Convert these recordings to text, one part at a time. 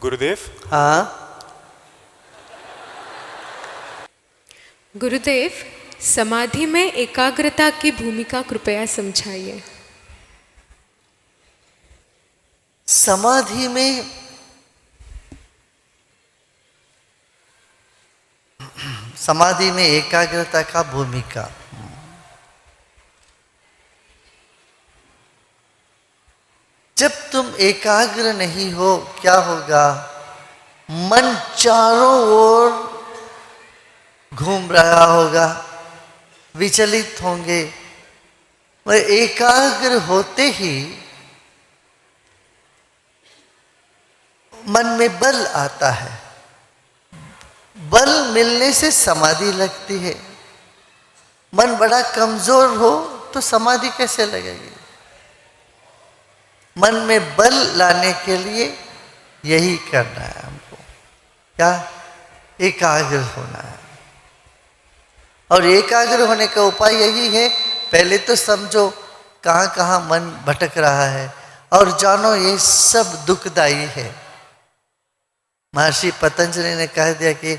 गुरुदेव। हाँ गुरुदेव, समाधि में एकाग्रता की भूमिका कृपया समझाइए। समाधि में एकाग्रता का भूमिका। जब तुम एकाग्र नहीं हो क्या होगा? मन चारों ओर घूम रहा होगा, विचलित होंगे। वह एकाग्र होते ही मन में बल आता है। बल मिलने से समाधि लगती है। मन बड़ा कमजोर हो तो समाधि कैसे लगेगी? मन में बल लाने के लिए यही करना है हमको। क्या? एकाग्र होना है। और एकाग्र होने का उपाय यही है, पहले तो समझो कहाँ कहाँ मन भटक रहा है और जानो ये सब दुखदाई है। महर्षि पतंजलि ने कह दिया कि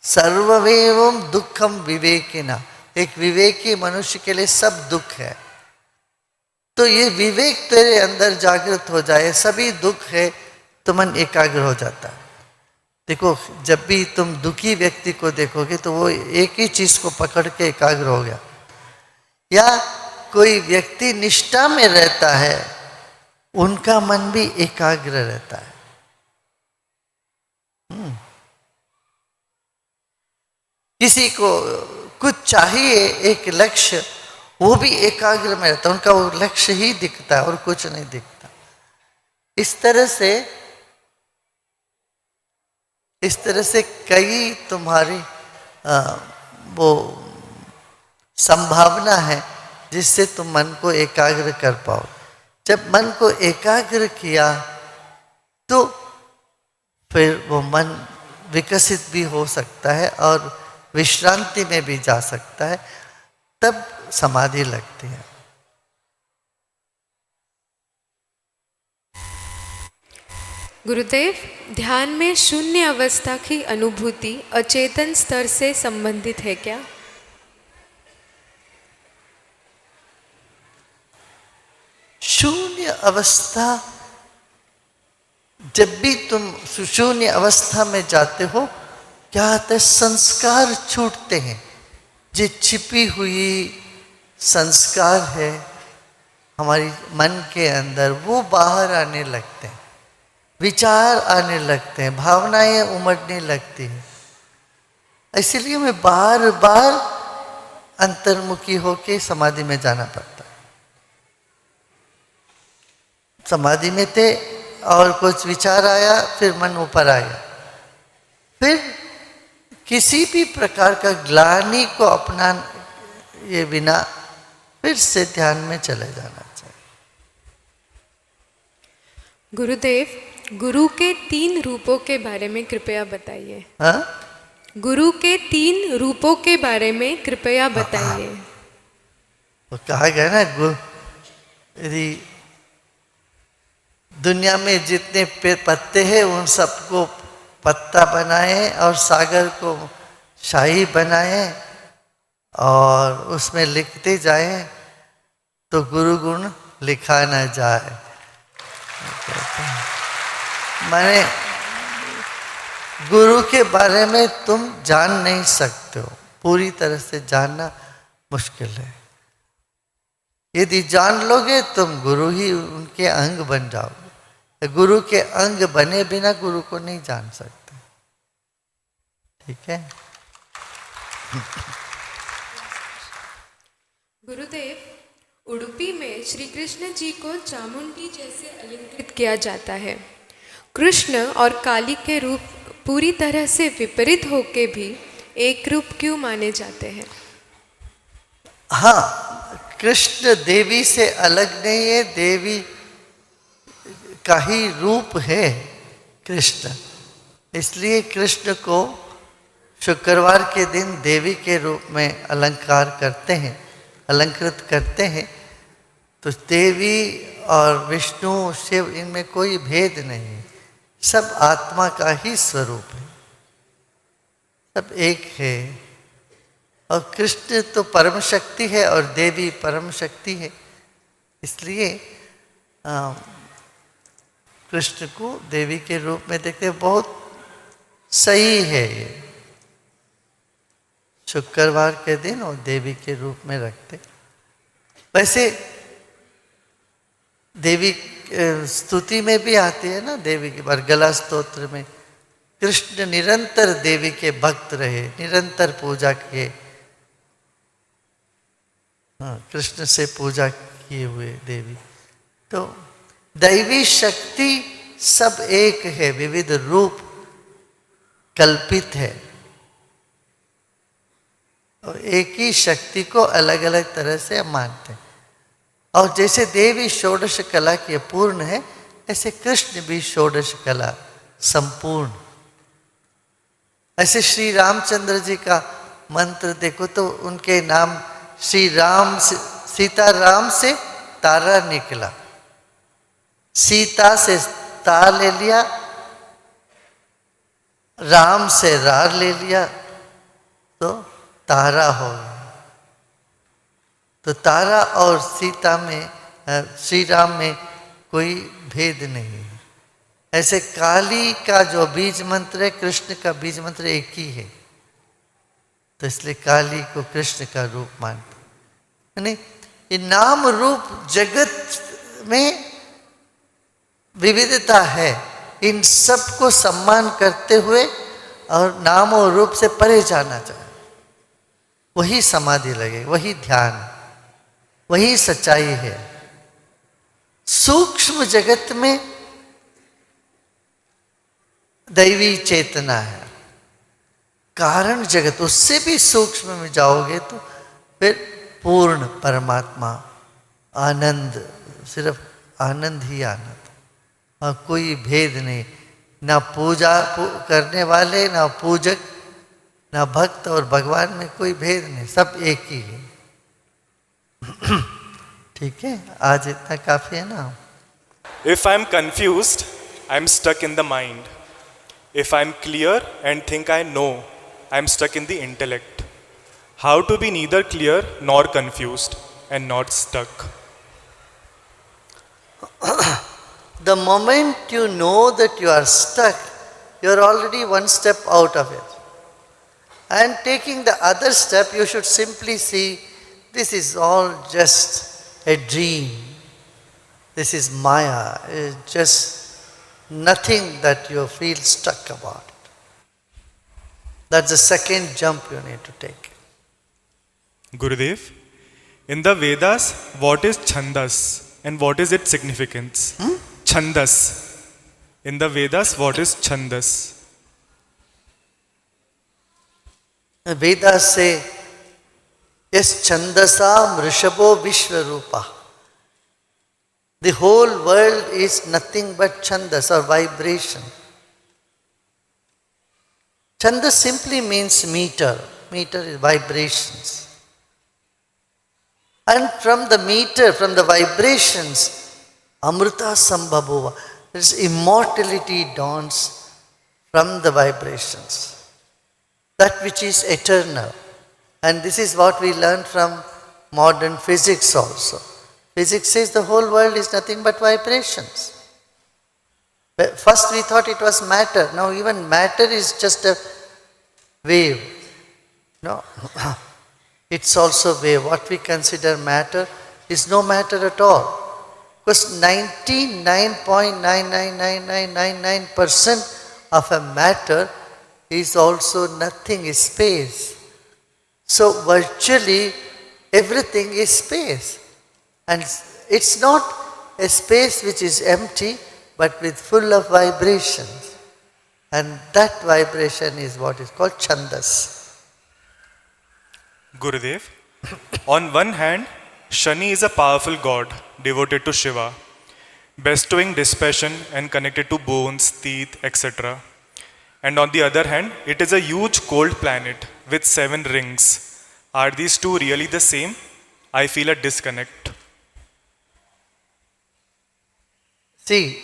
सर्वमेवं दुखम विवेकिना। एक विवेकी मनुष्य के लिए सब दुख है। तो ये विवेक तेरे अंदर जागृत हो जाए, सभी दुख है तो मन एकाग्र हो जाता है। देखो, जब भी तुम दुखी व्यक्ति को देखोगे तो वो एक ही चीज को पकड़ के एकाग्र हो गया। या कोई व्यक्ति निष्ठा में रहता है, उनका मन भी एकाग्र रहता है। किसी को कुछ चाहिए, एक लक्ष्य, वो भी एकाग्र में रहता है। उनका वो लक्ष्य ही दिखता है और कुछ नहीं दिखता। इस तरह से कई तुम्हारी वो संभावना है जिससे तुम मन को एकाग्र कर पाओ। जब मन को एकाग्र किया तो फिर वो मन विकसित भी हो सकता है और विश्रांति में भी जा सकता है, तब समाधि लगती है। गुरुदेव, ध्यान में शून्य अवस्था की अनुभूति अचेतन स्तर से संबंधित है क्या? शून्य अवस्था, जब भी तुम शून्य अवस्था में जाते हो, क्या होता है? संस्कार छूटते हैं। जो छिपी हुई संस्कार है हमारी मन के अंदर, वो बाहर आने लगते हैं। विचार आने लगते हैं, भावनाएं उमड़ने लगती हैं। इसीलिए हमें बार बार अंतर्मुखी होके समाधि में जाना पड़ता है। समाधि में थे और कुछ विचार आया, फिर मन ऊपर आया, फिर किसी भी प्रकार का ग्लानि को अपना ये बिना फिर से ध्यान में चले जाना चाहिए। गुरुदेव, गुरु के 3 रूपों के बारे में कृपया बताइए। हाँ? गुरु के 3 रूपों के बारे में कृपया बताइए। वो कहा गया ना, यदि दुनिया में जितने पेड़ पत्ते हैं उन सबको पत्ता बनाए और सागर को शाही बनाए और उसमें लिखते जाए तो गुरु गुण लिखा न जाए। माने गुरु के बारे में तुम जान नहीं सकते हो, पूरी तरह से जानना मुश्किल है। यदि जान लोगे तुम गुरु ही उनके अंग बन जाओगे। गुरु के अंग बने बिना गुरु को नहीं जान सकते। ठीक है? गुरुदेव, उडुपी में श्री कृष्ण जी को चामुंडी जैसे अलंकृत किया जाता है। कृष्ण और काली के रूप पूरी तरह से विपरीत होके भी एक रूप क्यों माने जाते हैं? हाँ, कृष्ण देवी से अलग नहीं है, देवी का ही रूप है कृष्ण। इसलिए कृष्ण को शुक्रवार के दिन देवी के रूप में अलंकार करते हैं, अलंकृत करते हैं। तो देवी और विष्णु शिव इनमें कोई भेद नहीं, सब आत्मा का ही स्वरूप है, सब एक है। और कृष्ण तो परम शक्ति है और देवी परम शक्ति है, इसलिए कृष्ण को देवी के रूप में देखते हैं। बहुत सही है ये, शुक्रवार के दिन वो देवी के रूप में रखते। वैसे देवी स्तुति में भी आती है ना, देवी के बरगला स्तोत्र में कृष्ण निरंतर देवी के भक्त रहे, निरंतर पूजा किए। हाँ, कृष्ण से पूजा किए हुए देवी। तो दैवी शक्ति सब एक है, विविध रूप कल्पित है, और एक ही शक्ति को अलग अलग तरह से हम मानते हैं। और जैसे देवी षोडश कला की पूर्ण है, ऐसे कृष्ण भी षोडश कला संपूर्ण। ऐसे श्री रामचंद्र जी का मंत्र देखो तो उनके नाम श्री राम से, सीता राम से तारा निकला, सीता से ता ले लिया, राम से रार ले लिया तो तारा हो गया। तो तारा और सीता में, श्री राम में कोई भेद नहीं है। ऐसे काली का जो बीज मंत्र है, कृष्ण का बीज मंत्र एक ही है, तो इसलिए काली को कृष्ण का रूप मानते। यानी ये नाम रूप जगत में विविधता है, इन सब को सम्मान करते हुए और नाम और रूप से परे जाना चाहिए। वही समाधि लगे, वही ध्यान, वही सच्चाई है। सूक्ष्म जगत में दैवी चेतना है, कारण जगत उससे भी सूक्ष्म में जाओगे तो फिर पूर्ण परमात्मा, आनंद, सिर्फ आनंद ही आनंद, और कोई भेद नहीं। ना पूजा करने वाले, ना पूजक, ना भक्त, और भगवान में कोई भेद नहीं, सब एक ही है। ठीक है, आज इतना काफी है ना। If I'm confused, I'm stuck in the mind. If I'm clear and think I know, I'm stuck in the intellect. How to be neither clear nor confused and not stuck? The moment you know that you are stuck, you are already one step out of it. And taking the other step, you should simply see this is all just a dream. This is Maya. It's just nothing that you feel stuck about it. That's the second jump you need to take. Gurudev, in the Vedas, what is Chandas and what is its significance? Chandas. In the Vedas, what is Chandas? The Vedas say, yes, Chandasa Mrishabho Vishwarupa. The whole world is nothing but Chandas or vibration. Chandas simply means meter. Meter is vibrations. And from the meter, from the vibrations, Amrita Sambhabhava, this immortality dawns from the vibrations. That which is eternal. And this is what we learn from modern physics also. Physics says the whole world is nothing but vibrations. First we thought it was matter. Now even matter is just a wave. No. It's also wave. What we consider matter is no matter at all. Because 99.999999% of a matter is also nothing, is space. So virtually everything is space. And it's not a space which is empty, but with full of vibrations. And that vibration is what is called Chandas. Gurudev, on one hand, Shani is a powerful god devoted to Shiva, bestowing dispassion and connected to bones, teeth, etc. And on the other hand, it is a huge cold planet with 7 rings. Are these two really the same? I feel a disconnect. See,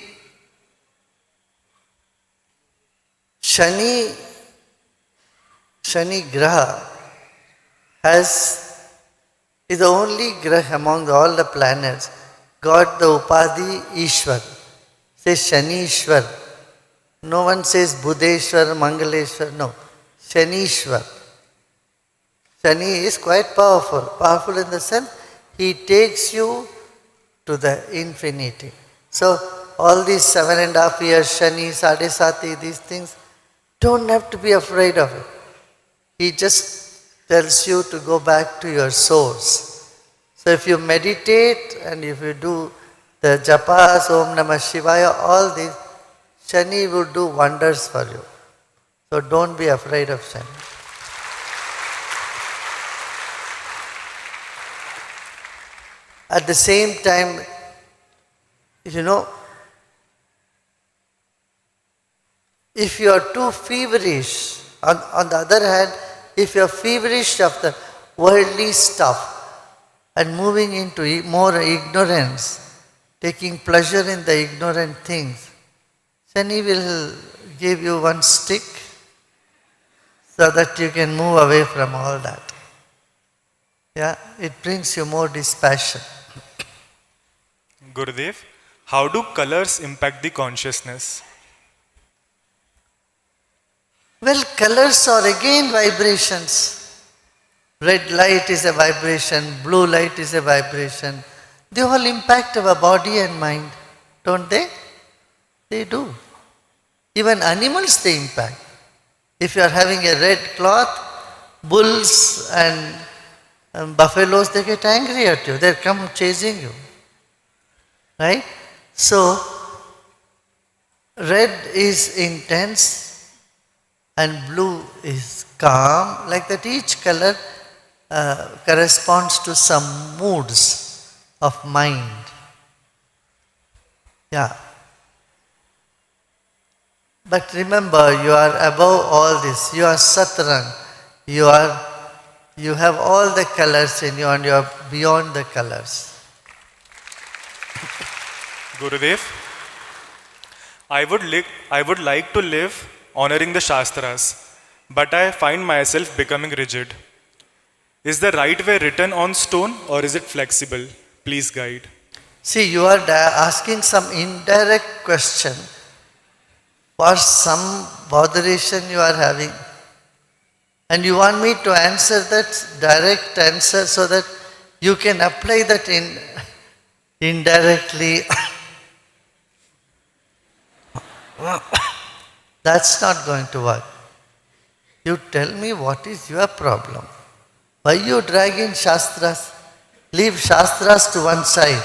Shani Graha is the only Graha among all the planets got the Upadhi Ishwar. Says Shanishwar. No one says Budeshwar, Mangaleshwar. No. Shanishwar. Shani is quite powerful. Powerful in the sense he takes you to the infinity. So all these 7.5 years, Shani, Sadesati, these things, don't have to be afraid of it. He just tells you to go back to your source. So if you meditate and if you do the japas, Om Namah Shivaya, all these, Shani will do wonders for you. So don't be afraid of Shani. At the same time, you know, if you are too feverish, on the other hand, if you are feverish of the worldly stuff and moving into more ignorance, taking pleasure in the ignorant things, Shani will give you one stick so that you can move away from all that. Yeah, it brings you more dispassion. Gurudev, how do colors impact the consciousness? Well, colors are again vibrations. Red light is a vibration, blue light is a vibration. They all impact our body and mind, don't they? They do. Even animals they impact. If you are having a red cloth, bulls and buffaloes, they get angry at you. They come chasing you. Right? So, red is intense and blue is calm. Like that each color corresponds to some moods of mind. Yeah. But remember, you are above all this. You are Satrang. You have all the colors in you and you are beyond the colors. Gurudev, I would like to live honoring the Shastras, but I find myself becoming rigid. Is the right way written on stone or is it flexible? Please guide. See, you are asking some indirect question for some botheration you are having. And you want me to answer that direct answer so that you can apply that indirectly. That's not going to work. You tell me what is your problem. Why you drag in Shastras? Leave Shastras to one side.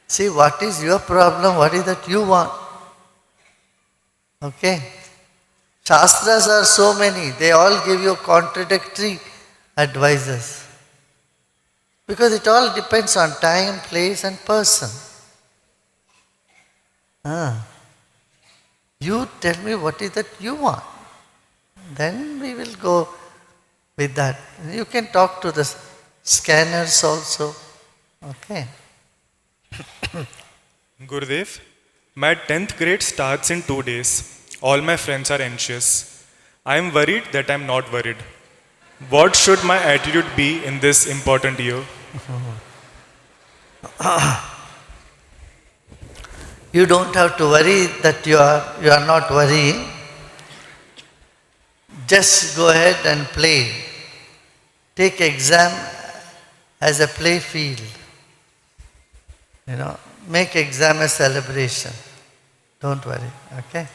See what is your problem, what is that you want. Okay? Shastras are so many, they all give you contradictory advices. Because it all depends on time, place and person. You tell me what is that you want. Then we will go with that. You can talk to the scanners also. Okay. Gurudev, my 10th grade starts in 2 days. All my friends are anxious. I am worried that I am not worried. What should my attitude be in this important year? You don't have to worry that you are not worrying. Just go ahead and play. Take exam as a play field. Make exam a celebration. Don't worry, okay?